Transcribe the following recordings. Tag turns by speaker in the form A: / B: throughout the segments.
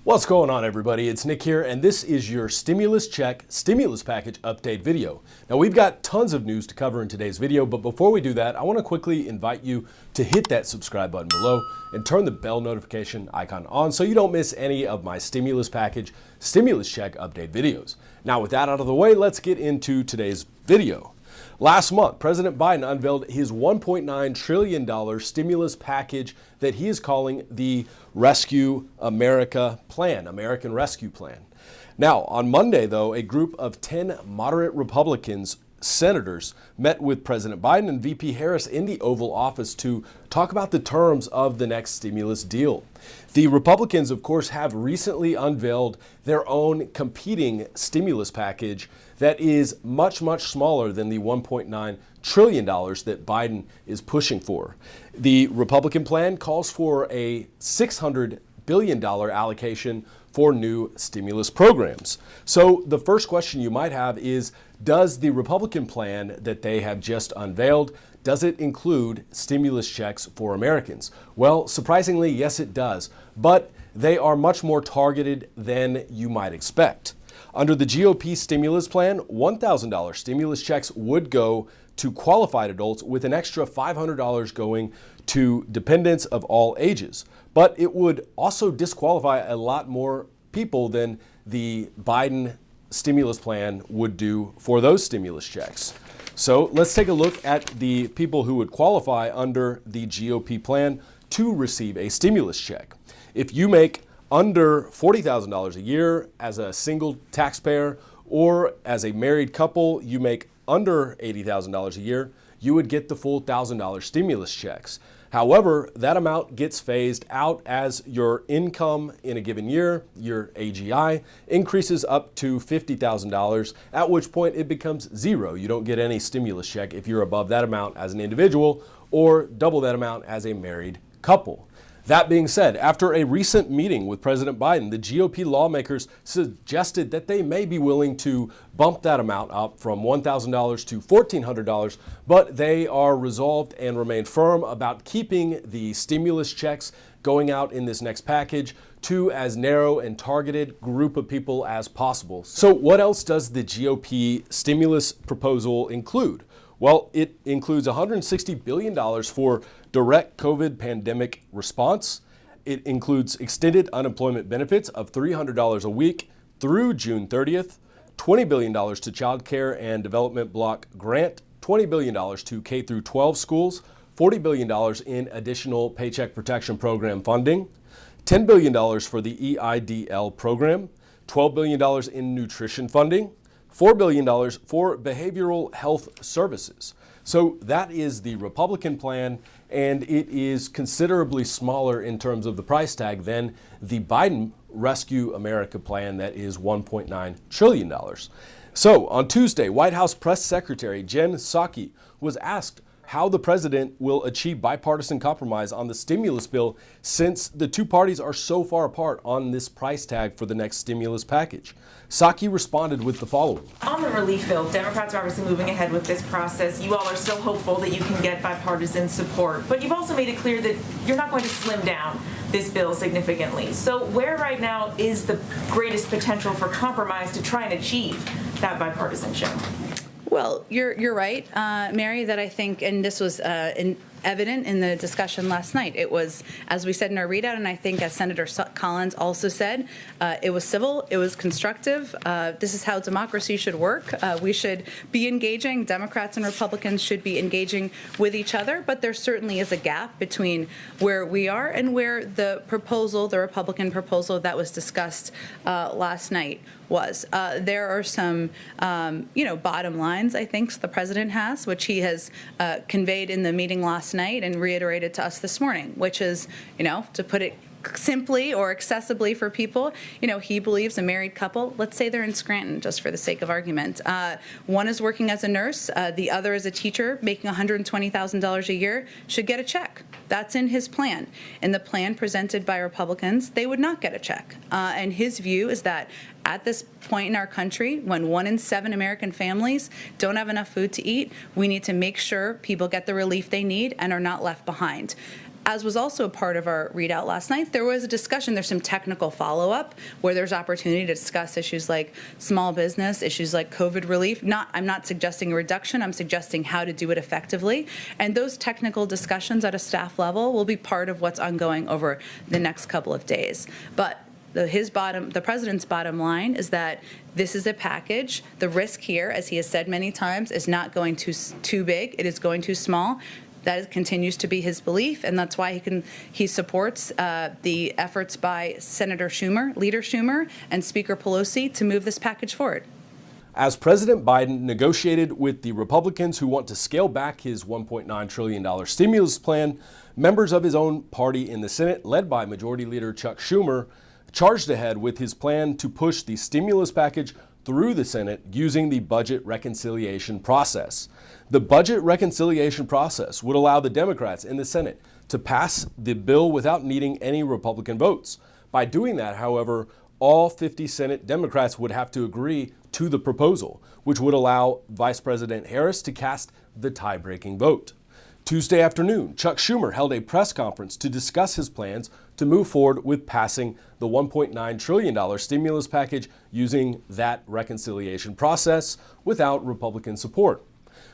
A: What's going on, everybody? It's Nick here, and this is your stimulus check, stimulus package update video. Now, we've got tons of news to cover in today's video, but before we do that, I want to quickly invite you to hit that subscribe button below and turn the bell notification icon on so you don't miss any of my stimulus package, stimulus check update videos. Now, with that out of the way, let's get into today's video. Last month, President Biden unveiled his $1.9 trillion stimulus package that he is calling the Rescue America Plan, American Rescue Plan. Now, on Monday, though, a group of 10 moderate Republicans, senators, met with President Biden and VP Harris in the Oval Office to talk about the terms of the next stimulus deal. The Republicans, of course, have recently unveiled their own competing stimulus package that is much, much smaller than the $1.9 trillion that Biden is pushing for. The Republican plan calls for a $600 billion allocation for new stimulus programs. So the first question you might have is, does the Republican plan that they have just unveiled, does it include stimulus checks for Americans? Well, surprisingly, yes, it does, but they are much more targeted than you might expect. Under the GOP stimulus plan, $1,000 stimulus checks would go to qualified adults, with an extra $500 going to dependents of all ages. But it would also disqualify a lot more people than the Biden stimulus plan would do for those stimulus checks. So let's take a look at the people who would qualify under the GOP plan to receive a stimulus check. If you make under $40,000 a year as a single taxpayer, or as a married couple, you make under $80,000 a year, you would get the full $1,000 stimulus checks. However, that amount gets phased out as your income in a given year, your AGI, increases up to $50,000, at which point it becomes zero. You don't get any stimulus check if you're above that amount as an individual, or double that amount as a married couple. That being said, after a recent meeting with President Biden, the GOP lawmakers suggested that they may be willing to bump that amount up from $1,000 to $1,400, but they are resolved and remain firm about keeping the stimulus checks going out in this next package to as narrow and targeted group of people as possible. So what else does the GOP stimulus proposal include? Well, it includes $160 billion for direct COVID pandemic response. It includes extended unemployment benefits of $300 a week through June 30th, $20 billion to Child Care and Development Block Grant, $20 billion to K through 12 schools, $40 billion in additional Paycheck Protection Program funding, $10 billion for the EIDL program, $12 billion in nutrition funding, $4 billion for behavioral health services. So that is the Republican plan, and it is considerably smaller in terms of the price tag than the Biden Rescue America plan that is $1.9 trillion. So on Tuesday, White House Press Secretary Jen Psaki was asked how the president will achieve bipartisan compromise on the stimulus bill, since the two parties are so far apart on this price tag for the next stimulus package. Psaki responded with the following.
B: On the relief bill, Democrats are obviously moving ahead with this process. You all are still hopeful that you can get bipartisan support, but you've also made it clear that you're not going to slim down this bill significantly. So where right now is the greatest potential for compromise to try and achieve that bipartisanship?
C: Well, you're right, Mary, that I think, and this was evident in the discussion last night. It was, as we said in our readout, and I think as Senator Collins also said, it was civil, it was constructive. This is how democracy should work. We should be engaging. Democrats and Republicans should be engaging with each other, but there certainly is a gap between where we are and where the proposal, the Republican proposal that was discussed last night was. There are some, bottom lines, I think, the president has, which he has conveyed in the meeting last night and reiterated to us this morning, which is, to put it simply or accessibly for people, he believes a married couple, let's say they're in Scranton, just for the sake of argument. One is working as a nurse, the other is a teacher making $120,000 a year, should get a check. That's in his plan. In the plan presented by Republicans, they would not get a check. And his view is that at this point in our country, when 1 in 7 American families don't have enough food to eat, we need to make sure people get the relief they need and are not left behind. as was also a part of our readout last night, there was a discussion. There's some technical follow-up where there's opportunity to discuss issues like small business, issues like COVID relief. I'm not suggesting a reduction. I'm suggesting how to do it effectively. And those technical discussions at a staff level will be part of what's ongoing over the next couple of days. But the president's bottom line is that this is a package. The risk here, as he has said many times, is not going too big. It is going too small. That continues to be his belief, and that's why he supports the efforts by Senator Schumer, Leader Schumer, and Speaker Pelosi to move this package forward.
A: As President Biden negotiated with the Republicans who want to scale back his $1.9 trillion stimulus plan, members of his own party in the Senate, led by Majority Leader Chuck Schumer, charged ahead with his plan to push the stimulus package through the Senate using the budget reconciliation process. The budget reconciliation process would allow the Democrats in the Senate to pass the bill without needing any Republican votes. By doing that, however, all 50 Senate Democrats would have to agree to the proposal, which would allow Vice President Harris to cast the tie-breaking vote. Tuesday afternoon, Chuck Schumer held a press conference to discuss his plans to move forward with passing the $1.9 trillion stimulus package using that reconciliation process without Republican support.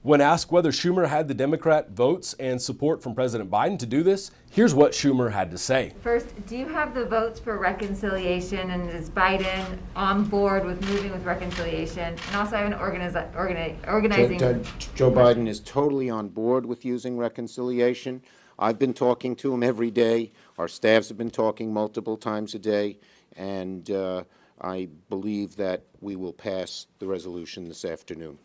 A: When asked whether Schumer had the Democrat votes and support from President Biden to do this, here's what Schumer had to say.
D: First, do you have the votes for reconciliation, and is Biden on board with moving with reconciliation? And also I have an organizing...
E: Joe Biden is totally on board with using reconciliation. I've been talking to him every day. Our staffs have been talking multiple times a day, and I believe that we will pass the resolution this afternoon.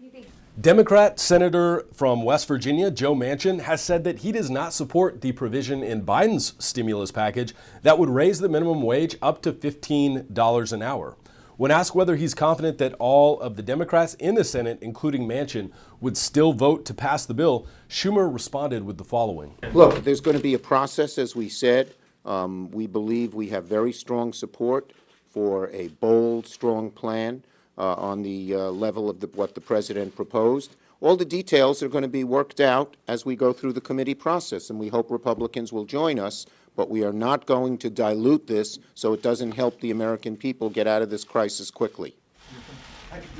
A: Democrat Senator from West Virginia, Joe Manchin, has said that he does not support the provision in Biden's stimulus package that would raise the minimum wage up to $15 an hour. When asked whether he's confident that all of the Democrats in the Senate, including Manchin, would still vote to pass the bill, Schumer responded with the following.
E: Look, there's going to be a process, as we said. We believe we have very strong support for a bold, strong plan on the level of what the president proposed. All the details are going to be worked out as we go through the committee process, and we hope Republicans will join us, but we are not going to dilute this so it doesn't help the American people get out of this crisis quickly.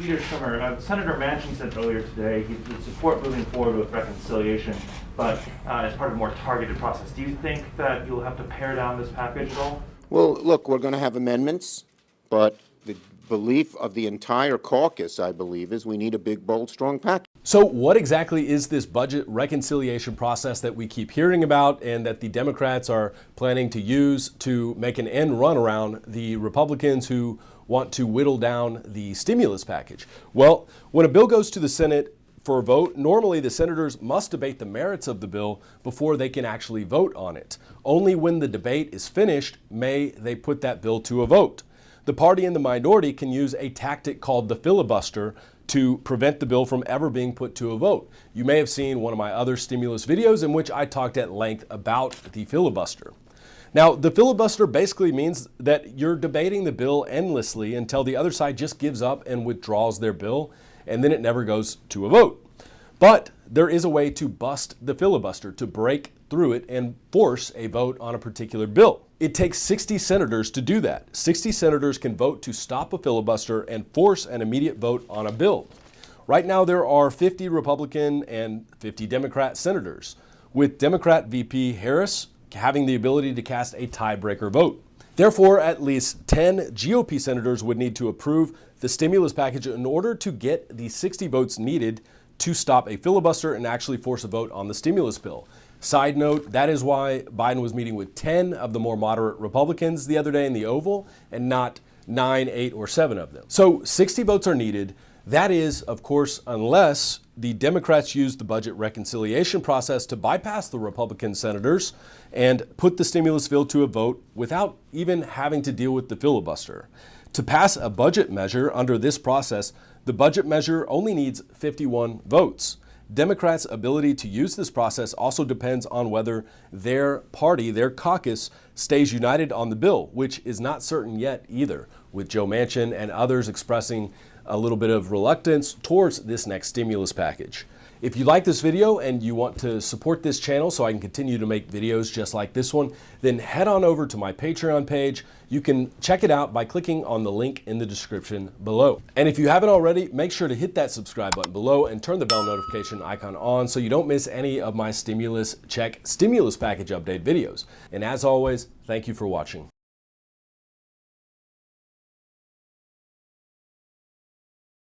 F: Leader Schumer, Senator Manchin said earlier today he would support moving forward with reconciliation, but as part of a more targeted process. Do you think that you'll have to pare down this package at all?
E: Well, look, we're going to have amendments, but the belief of the entire caucus, I believe, is we need a big, bold, strong package.
A: So what exactly is this budget reconciliation process that we keep hearing about and that the Democrats are planning to use to make an end run around the Republicans who want to whittle down the stimulus package? Well, when a bill goes to the Senate for a vote, normally the senators must debate the merits of the bill before they can actually vote on it. Only when the debate is finished may they put that bill to a vote. The party in the minority can use a tactic called the filibuster to prevent the bill from ever being put to a vote. You may have seen one of my other stimulus videos in which I talked at length about the filibuster. Now, the filibuster basically means that you're debating the bill endlessly until the other side just gives up and withdraws their bill, and then it never goes to a vote. But there is a way to bust the filibuster, to break through it and force a vote on a particular bill. It takes 60 senators to do that. 60 senators can vote to stop a filibuster and force an immediate vote on a bill. Right now, there are 50 Republican and 50 Democrat senators, with Democrat VP Harris having the ability to cast a tiebreaker vote. Therefore, at least 10 GOP senators would need to approve the stimulus package in order to get the 60 votes needed to stop a filibuster and actually force a vote on the stimulus bill. Side note, that is why Biden was meeting with 10 of the more moderate Republicans the other day in the Oval and not 9, 8, or 7 of them. So 60 votes are needed. That is, of course, unless the Democrats use the budget reconciliation process to bypass the Republican senators and put the stimulus bill to a vote without even having to deal with the filibuster. To pass a budget measure under this process, the budget measure only needs 51 votes. Democrats' ability to use this process also depends on whether their party, their caucus, stays united on the bill, which is not certain yet either, with Joe Manchin and others expressing a little bit of reluctance towards this next stimulus package. If you like this video and you want to support this channel so I can continue to make videos just like this one, then head on over to my Patreon page. You can check it out by clicking on the link in the description below. And if you haven't already, make sure to hit that subscribe button below and turn the bell notification icon on so you don't miss any of my stimulus check stimulus package update videos. And as always, thank you for watching.